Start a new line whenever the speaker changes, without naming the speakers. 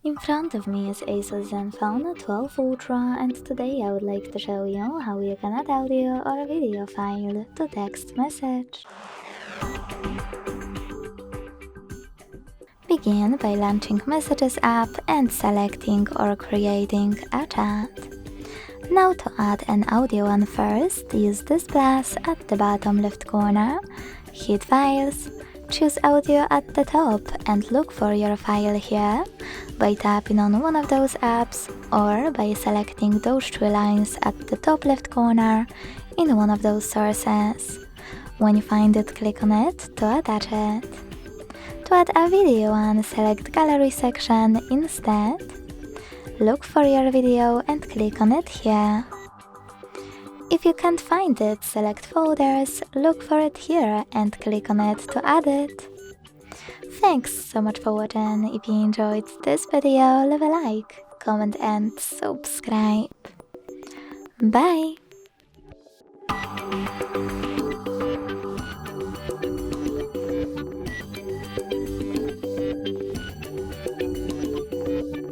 In front of me is Asus ZenFone 12 Ultra, and today I would like to show you how you can add audio or video file to text message. Begin by launching Messages app and selecting or creating a chat. Now to add an audio one first, use this plus at the bottom left corner, hit Files, choose Audio at the top and look for your file here by tapping on one of those apps or by selecting those three lines at the top left corner in one of those sources. When you find it, click on it to attach it. To add a video one, select Gallery section instead. Look for your video and click on it here. If you can't find it, select Folders, look for it here and click on it to add it. Thanks so much for watching. If you enjoyed this video, leave a like, comment and subscribe. Bye!